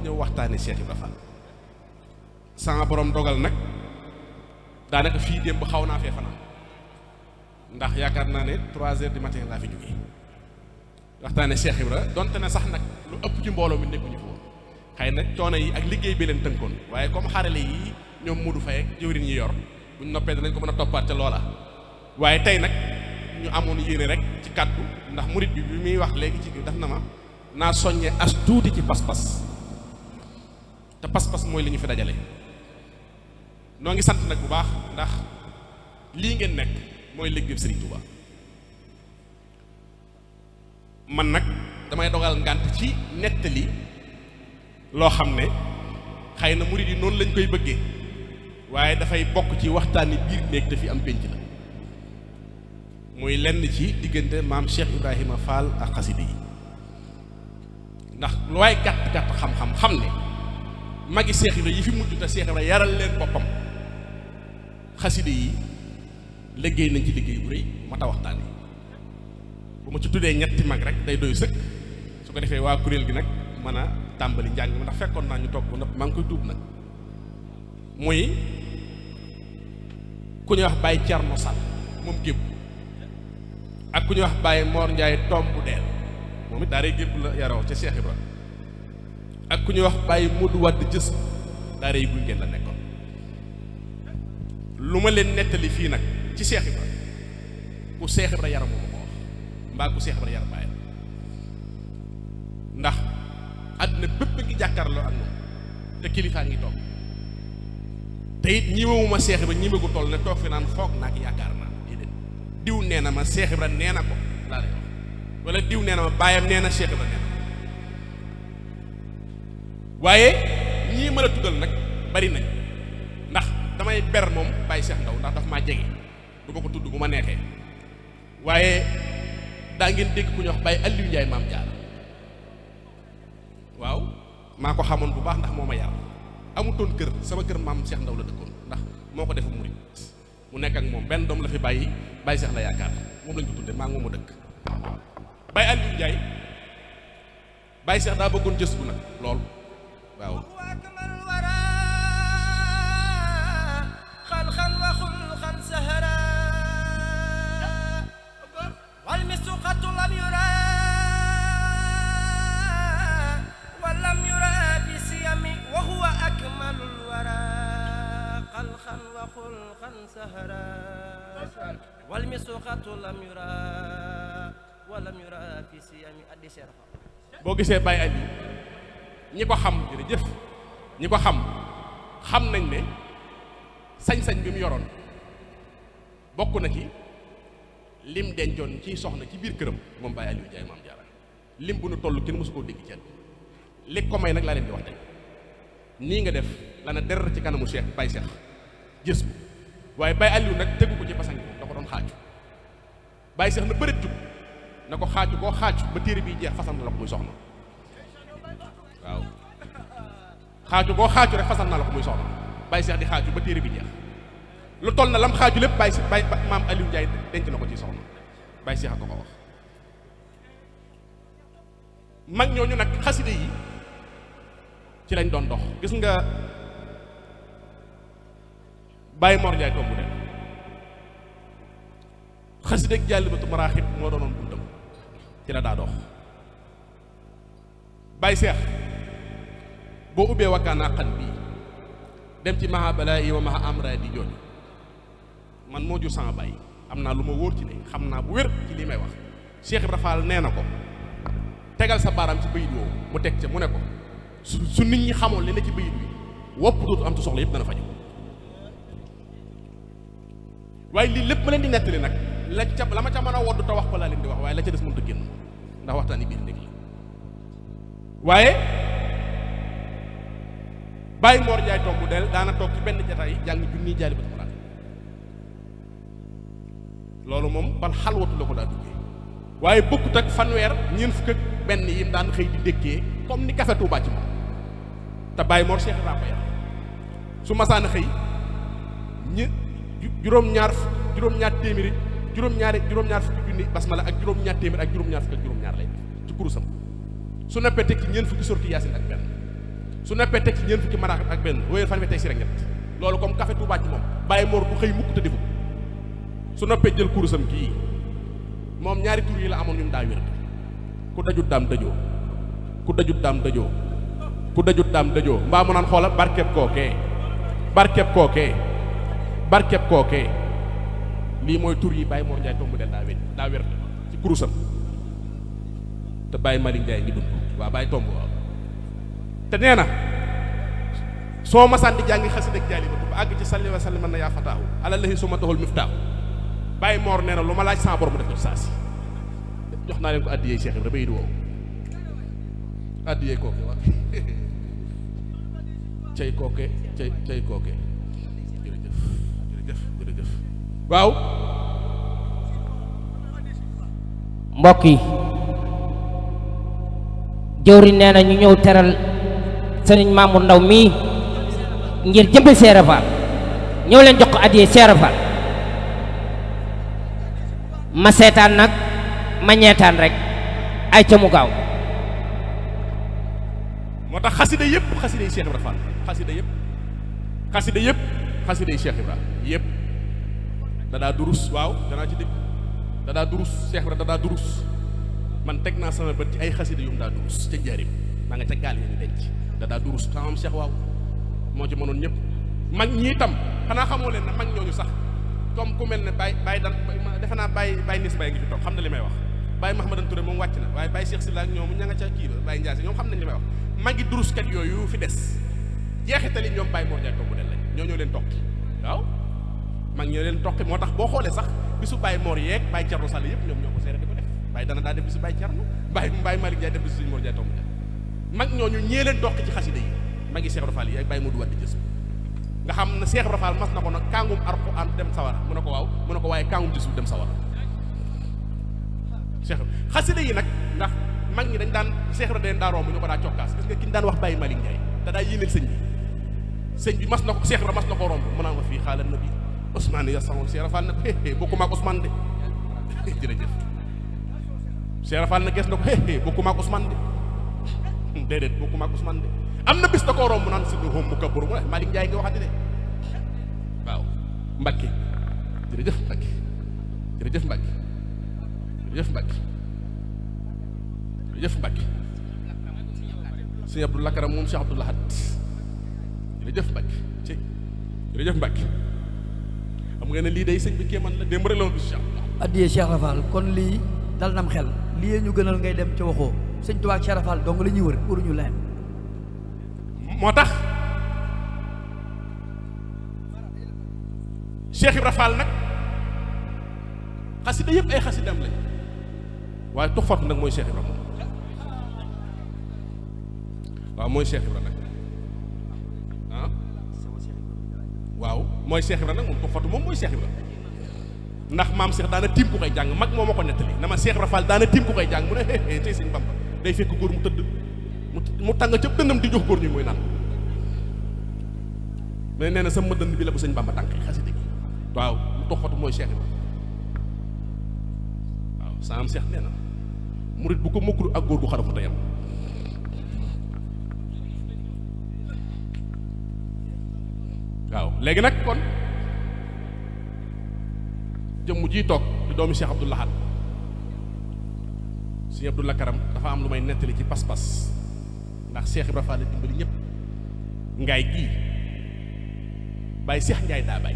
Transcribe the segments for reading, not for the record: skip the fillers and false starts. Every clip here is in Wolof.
ñëw waxtaane Cheikh Ibra Fall sama borom dogal nag daanaka fii démb xaw naa fee fanaan ndax yaakaar naa ne 3 heures du matin laa fi jógee waxtaane Cheikh Ibra donte ne sax nag lu ëpp ci mbooloo mi nekkuñu fi woon xëy na coono yi ak liggéey bi leen tënkoon waaye comme xarale yi ñoom Modou Faye ak jëwriñ yi yor buñ noppee danañ ko mën a toppaat ca loola waaye tey nag ñu amoon yéene rek ci kàddu ndax murit bi muy wax léegi ci daf na ma naa soññe as tuuti ci pas-pas te pas-pas mooy li ñu fi dajale noo ngi sant nag bu baax ndax lii ngeen nekk mooy liggéey Serigne Touba man nag damay dogal ngànt ci nettali loo xam ne xëy na murit yi noonu lañ koy bëggee waaye dafay bokk ci waxtaani biir néeg te fi am pénc la muy lenn ci diggante maam Cheikh Ibrahima Fall ak xaside yi ndax lu waay gàtt gàtt xam-xam xam ne magi Cheikh Ibra yi fi mujj te Cheikh Ibra yaral leen boppam xaside yi liggéey nañ ci liggéey bu rëy mat a waxtaane bu ma ci tuddee ñetti mag rek day doy sëkk su ko defee waa kuréel gi nag mën a tàmbali njàng mi ndax fekkoon naa ñu toog ba nëpp maa ngi koy tuub nag muy ku ñuy wax Baye Thierno Sall moom gépp ak ku ñuy wax Baye Mor Ndiaye tomb bu deel moom it daaray gépp la yaroo ca Cheikh Ibra ak ku ñuy wax Baye Modou Wade jës daaray guy ngeen la nekkoon lu ma leen nettali fii nag ci Cheikh Ibra ku Cheikh Ibra yaram moo ma ko wax mbaa ku Cheikh Ibra yaram bàyyi ndax àdduna bépp ngi jàkkaarloo ak moom te kilifaa ngi toog te it ñiimewuma Cheikh Ibra ñiime gu toll ne toog fi naan foog naa ki yaakaar naa déedéet diw nee na ma Cheikh Ibra nee na ko laa lay wax wala diw nee na ma baayam nee na Cheikh Ibra nee na waaye ñii mën a tuddal nag bari nañ ndax damay ber moom Baye Cheikh Ndaw ndax daf maa jege du ma ko tudd bu ma neexee waaye daa ngeen dégg ku ñuy wax Baye Aliou Ndiaye maam Diarra waaw maa ko xamoon bu baax ndax moo ma yar amutoon kër sama kër maam Cheikh Ndaw la dëkkoon ndax moo ko defu murit mu nekk ak moom benn doom la fi bàyyi Baye Cheikh la yaakaar moom lañ ko tudde maa ngi moom a dëkk Baye Aliou Ndiaye Baye Cheikh daa bëggoon jës bu nag lool waaw xalxan wa xulxan sahara wal misuqatu lam yura wa lam yura bi siyami wa huwa akmalul wara xalxan wa xulxan sahara wal misuqatu lam yura wa lam yura bi siyami addi serfa boo gisee Baye Aliou ñi ko xam jërëjëf ñi ko xam nañ ne sañ-sañ bi mu yoroon bokk na ci lim dencoon ci soxna ci biir këram moom Baye Aliou Ndiaye maam Diarra lim bu nu toll kenn mësu koo dégg ci li ko may nag laa leen di wax tey nii nga def la na der ci kanamu Cheikh Baye Cheikh gis ko waaye Baye Aliou nag tegu ko ci basan bi da ko doon xaaju Baye Cheikh na bëreet jug na ko xaaju koo xaaju ba téere bi jeex fasan na la ko muy soxna waaw xaaju koo xaaju rek fasan na la ko muy soxna Baye Cheikh di xaaju ba téere bi jeex lu toll na lam xaaju lépp Baye maam Aliou Ndiaye denc na ko ci soxna Baye Cheikh a ko wax mag ñooñu nag xaside yi ci lañ doon dox gis nga Baye Mor Ndiaye tombu de xaside ak Jaalibatu Maraaxib moo doonoon buntam ci la daa dox Baye Cheikh boo ubbee wakkaanaa xan bii dem ci maha balaa yi wa maha amra di jooju man moo jur sama baay am naa lu ma wóor ci ne xam naa bu wér ci lii may wax Cheikh Ibra Fall nee na ko tegal sa baaraam ci bayit woowu mu teg ca mu ne ko su nit ñi xamoon li ne ci bayit bi wopp dootu am tu soxla yëpp dana faju waaye lii lépp ma leen di nettali nag la ma ca mën a wodd te wax ko laa leen di wax waaye la ca des mënut a génn ndax waxtaani biir néeg la waaye Baye Mor Ndiaye tombu del daana toog ci benn jataay jàng junniy Jaalibatu Maraaxib loolu moom ban xalwatu la ko daa duggee waaye bokkut ak fanweer ñeent fukk ak benn yim daan xëy di dékkee comme ni café Touba ci moom te Baye Mor Cheikh raa ko yar su masaan a xëy juróom-ñaar fukki junni basmala ak juróom-ñaar téeméer ak juróom-ñaar fukk ak juróom-ñaar lay def ci kurusam su noppee teg ci ñeent fukki sorti yaasin ak benn su neppee teg ci ñeent fukki maraax ak benn wéyal fan tey si rek ñett loolu comme café Touba ci moom bàyyi moor bu xëy mukk te defu su noppee jël kurusam kii moom ñaari tur yi la amoon ñun daa wér ku dajut daam dajoo ku dajut daam dajoo ku dajut daam dajoo mbaa mu naan xoola barkeb kookee barkeb kookee barkeb kookee lii mooy tur yi Baye Mor Ndiaye tomb del daa wér ci kurusam te Baye Malick Ndiaye ngi dund waaw Baye tomb waaw te nee na soo masaan di jàngi xasida ak jaalibatu ba àgg ci salli wa salliman na yaa fataahu alallahi suma doxul miftaahu Baye Mor nee na lu ma laaj sama borom def ko saa si jox naa leen ko addiyee Cheikh Ibrahima bay di woow addiyee kooke wax cay kooke cay kooke jërëjëf jërëjëf jërëjëf waaw mbokk yi jëwriñ nee na ñu ñëw teral sëriñ Mamour Ndaw mii ngir jëmbe Seera Faal ñëw leen jox ko addiyee Seera Faal ma seetaan nag ma ñeetaan rek ay ca mu gaaw moo tax xasida yëpp xasida yi Cheikh Ibrahima Fall xasida yëpp xasida yëpp xasida yi Cheikh Ibrahima yëpp dadaa durus waaw danaa ci dégg dadaa durus Cheikh Ibrahima dadaa durus man teg naa sama bët ci ay xasida yu mu daa durus ca njaarim maa nga ca gaal yi ñu denc dadaa durus tamam Cheikh waaw moo ci mënoon ñëpp mag ñi itam xanaa xamoo leen ne mag ñooñu sax comme ku mel ne Baye dan defe naa Baye Nis Baye ngi fi toog xam na li may wax Baye Mahamadan Touré moom wàcc na waaye Baye Cheikh Sylla ak ñoom ña nga ca kii ba Baye Ndiasse ñoom xam nañ li may wax magi duruskat yooyu fi des jeexitali ñoom Baye Mor Ndiaye tombu del lañ ñoo leen tokki waaw mag ñoo leen tokki moo tax boo xoolee sax bisu Baye Mor yeeg Baye Thierno Sall yëpp ñoom ñoo ko seere di ko def Baye dana daa def bisu Baye Thierno Baye Malick Ndiaye def bisu Sëñ Mor Ndiaye tombu del mag ñooñu ñee leen tokki ci xasida yi magi Cheikh Ibra Fall yi ak Baye Modou Wade jës nga xam ne Cheikh Ibra Fall mas na ko nag kàngum Alxuraan dem sawara mu ne ko waaw mu ne ko waaye kàngum jësul dem sawara Cheikh xasida yi nag ndax mag ñi dañ daan Cheikh Ibra den daa romb ñu ko daa cokkaas gis nga ki ñu daan wax Baye Malick Ndiaye te daa yéeneel sëñ bi mas na ko Cheikh Ibra mas na ko romb mu naan ma fii xaaral na bi Ousmane ya samoon Cheikh Ibra Fall ne ko bokkuma ak Ousmane de jërëjëf Cheikh Ibra Fall ne gees na ko bokkuma ak Ousmane de déedéet bokkuma ak Ousmane de am na bis da koo romb naan si hom mu kabbur mu ne Malick Ndiaye nga waxati de waaw Mbacke jërëjëf Mbacke jërëjëf Mbacke jërëjëf Mbacke jërëjëf Mbacke sëñ Abdou Lakaram moom Cheikh Abdou Lahad jërëjëf Mbacke ci jërëjëf Mbacke xam nga ne lii day sëñ bi kéemaan la démb rek la woon bisu Cheikh addiyee Cheikh Rafal kon lii dal nam xel lii ñu gënal ngay dem ca waxoo sëñ Tuubaa ak Cheikh Rafal dong la ñuy wër pour ñu leen moo tax Cheikh Ibra Fall nag xasida yëpp ay xasidam lañ waaye tuxfatu nag mooy Cheikh Ibra moom waaw mooy Cheikh Ibra nag waaw mooy Cheikh Ibra nag moom tuxfatu moom mooy Cheikh Ibra ndax maam Cheikh daana tiim ku koy jàng mag moo ma ko nettali na ma Cheikh Ibra Fall daana tiim ku koy jàng mu ne tey sëñ Bamba day fekk góor mu tëdd mu tàng ca dënnam di jox góor ñu muy naan mais nee na sama dënd bi la bu sëñ Bamba tànk xasida gi waaw mu toxfatu mooy Cheikh Ibra waaw saam Cheikh nee na murit bu ko mokkul ak góor gu xarafu tayam waaw léegi nag kon jëmm ji toog di doomi Cheikh Abdou Lahad sëñ Abdou Lakaram dafa am lu may nettali ci pas-pas ndax Cheikh Ibra Fall dimbali ñëpp ngaay gii Baye Cheikh Ndiaye daa bay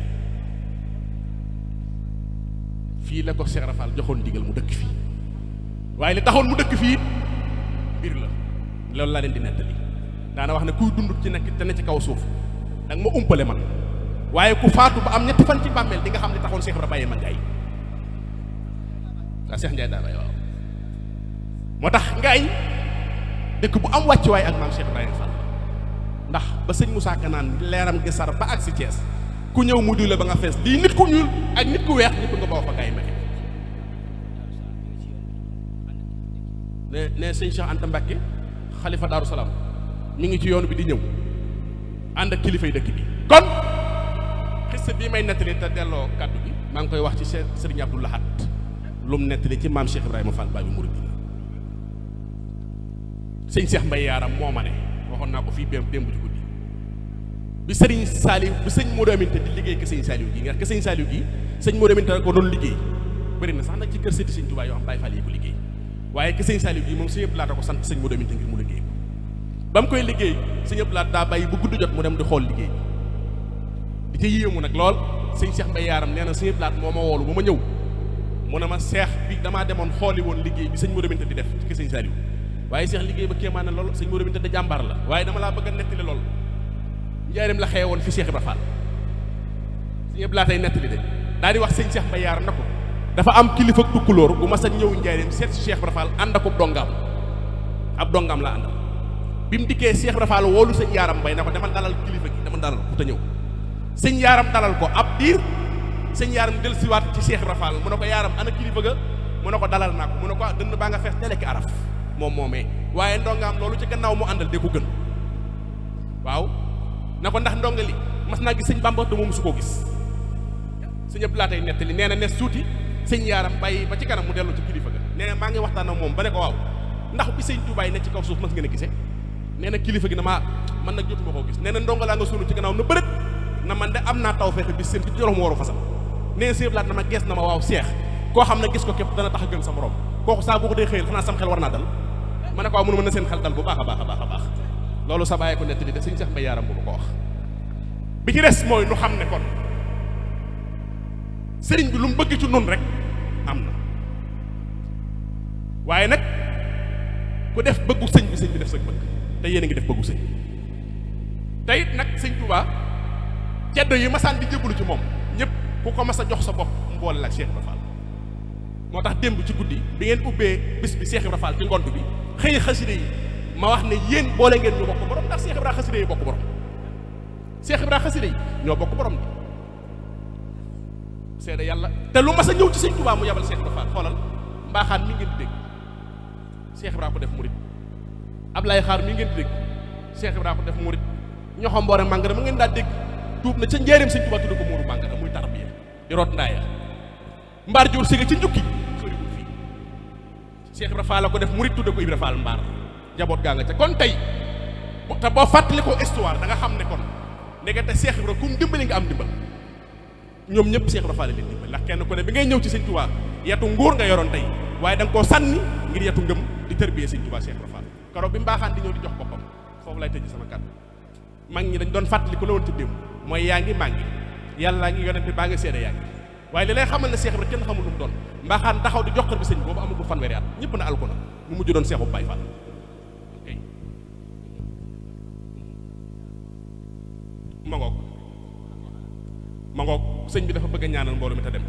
fii la ko Cheikh Ibra Fall joxoon ndigal mu dëkk fii waaye li taxoon mu dëkk fii mbir la loolu laa leen di nettali daana wax ne kuy dund ci nekk te ne ci kaw suuf danga ma umpale man waaye ku faatu ba am ñetti fan ci bàmmeel di nga xam ne taxoon Cheikh Ibra bàyyee ma ngaay waaw Cheikh Ndiaye daa bay waaw moo tax ngaay dëkk bu am wàcc waaye ak maam Cheikh Ibrahima Fall ndax ba sëñ Moussa Ka naan leeram gi sar ba ak si Thiès ku ñëw mu diw la ba nga fees lii nit ku ñuul ak nit ku weex ñëpp nga boo fa gaay mexe ne sëñ Cheikh Anta Mbacke xalifa Daaru Salaam mi ngi ci yoonu bi di ñëw ànd ak kilifay dëkk bi kon xista bii may nettali te delloo kàddu bi maa ngi koy wax ci Sëriñ Abdou Lahad lu mu nettali ci maam Cheikh Ibrahima Fall Babi Mouridina sëñ Cheikh Mbaye Yaaram moo ma ne waxoon waxoon naa ko fii démb ci guddi bi sëriñ Saliou bi sëñ Modou Aminta di liggéey ke sëñ Saliou gi nga ke sëñ Saliou gi sëñ Modou Aminta ko doon liggéey bëri na sax nag ci kër sëti sëñ Touba yoo xam Baye Fall yi ko liggéey waaye ke sëñ Saliou gi moom sëñ Abdou Lahad ko sant sëñ Modou Aminta ngir mu liggéey ko ba mu koy liggéey sëñ Abdou Lahad daa bàyyi bu gudd jot mu dem di xool liggéey di ca yéemu nag lool sëñ Cheikh Mbaye Yaram nee na sëñ Abdou Lahad moo ma woolu ba ma ñëw mu ne ma seex bi damaa demoon xooli woon liggéey bi sëñ Modou Aminta di def ci ke sëñ Saliou waaye seex liggéey ba kéemaan na lool sëñ Modou Aminta da jàmbaar la waaye dama laa bëgg a nettali lool njaareem la xewoon fi Cheikh Ibra Fall sëñ Abdou Lahad tey nettali de daal di wax sëñ Cheikh Mbaye Yaram na ko dafa am kilifa tukkulóor bu ma sa ñëw njaareem seet si Cheikh Ibra Fall ànd ak ab dongaam la àndal bi mu dikkee Cheikh Ibra Fall woolu sëñ Yaram Mbaye na ko demal dalal kilifa gi dama dalal ku te ñëw sëñ Yaram dalal ko ab diir sëñ Yaram del siwaat ci Cheikh Ibra Fall mu ne ko Yaram ana kilifa ga mu ne ko dalal naa ko mu ne ko dënn baa nga fees teleki araf moom moomee waaye ndongaam loolu ci gannaaw mu àndal de ko gën waaw na ko ndax ndonga li mas naa gis sëñ Bamba te moom su koo gis sëñ Abdou Lahad tey nettali nee na nes suuti sëñ Yaram bàyyi ba ci kanam mu dellu ci kilifa ga nee na maa ngi waxtaan ak moom ba ne ko waaw ndax bi sëñ Touba yi ne ci kaw suuf mas ngeen a gisee nee na kilifa gi na maa man nag jotuma koo gis nee na ndonga laa nga sunu ci gannaaw na bërët na man de am naa taw feexe bis seen ci jolof ma waru fasal nee na sëñ Abdou Lahad na ma gees na ma waaw seex koo xam ne gis ko képp dana tax a gën sa morom kooku saa boo ko dee xëyal xanaa sam xel war naa dal ma ne ko waaw mënu mën na seen xel dal bu baax a baax a baax a baax loolu sa bàyyi ko nettali de sëñ Cheikh Mbaye Yaram bu ko wax bi ci des mooy nu xam ne kon sëriñ bi lu mu bëgg ci nun rek am na waaye nag ku def bëggu sëñ bi def sa bëgg te yéen a ngi def bëggu sëñ te it nag sëñ Touba ceddo yi masaan di jébbalu ci moom ñëpp ku ko mas a jox sa bopp mboole la Cheikh Ibra Fall moo tax démb ci guddi bi ngeen ubbee bis bi Cheikh Ibra Fall ci ngont bi xëy xaside yi ma wax ne yéen boole ngeen ñu bokk borom ndax Cheikh Ibra xaside yi bokk borom Cheikh Ibra xaside yi ñoo bokk borom bi seede yàlla te lu mas a ñëw ci sëñ Touba mu yabal Cheikh Ibra Fall xoolal mbaaxaan mi ngeen di dégg Cheikh Ibra ko def murit Ablaye Xaar mi ngeen di dégg Cheikh Ibra ko def murit ñoxo mboore màngara ma ngeen daa dégg tuub na ca njéeréem sëñ Touba tudd ko muuru màngara muy tarbiya di root ndaaya mbaar jur siga ci njukki soriwul fii Cheikh Ibra Fall la ko def murit tudd ko Ibra Fall mbaar jaboot gaa nga ca kon tey te boo fàttali ko histoire da nga xam ne kon ndekete Cheikh Ibra kum dimbali nga am dimbal ñoom ñëpp Cheikh Ibra Fall leen dimbal ndax kenn ku ne bi ngay ñëw ci sëñ Touba yetu nguur nga yoroon tey waaye da nga koo sànni ngir yetu ngëm di tërbiyee sëñ Touba Cheikh Ibra Fall keroog bi mbaaxaan di ñëw di jox boppam foofu lay tëj sama kàddu mag ñi dañ doon fàttali ko la woon ci démb mooy yaa ngi maa ngi yàllaa ngi yonent bi baa nga seede yaa ngi waaye li lay xamal ne Cheikh Ibra kenn xamul lu mu doon mbaaxaan taxaw di jox bi sëñ boobu amagul fanweeri at ñëpp na alko na mu mujj doon Cheikhu Baye Fall ma ngoog sëñ bi dafa bëgg a ñaanal mbooloo mi te dem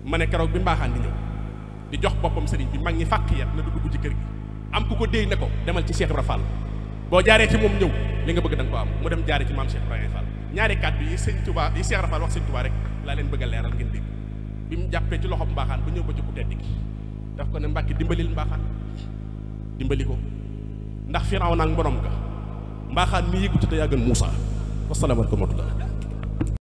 ma ne keroog bi mbaaxaan di ñëw di jox boppam sëriñ bi mag ñi fàq yat na du dugg ci kër gi am ku ko déy ne ko demal ci Cheikh Ibra Fall boo jaaree ci moom ñëw li nga bëgg da nga ko am mu dem jaaree ci maam Cheikh Ibrahima Fall ñaari kàddu yi sëñ Touba yi Cheikh Ibra Fall wax sëñ Touba rek laa leen bëgg a leeral ngeen dégg bi mu jàppee ci loxob mbaaxaan ba ñëw ba ci ku tedd gi daf ko ne Mbàkke dimbalil mbaaxaan dimbali ko ndax Firawna ak borom ga mbaaxaan mi yëgu ci te yaa gën Muusa wasalaamaaleykum wa rahmatullah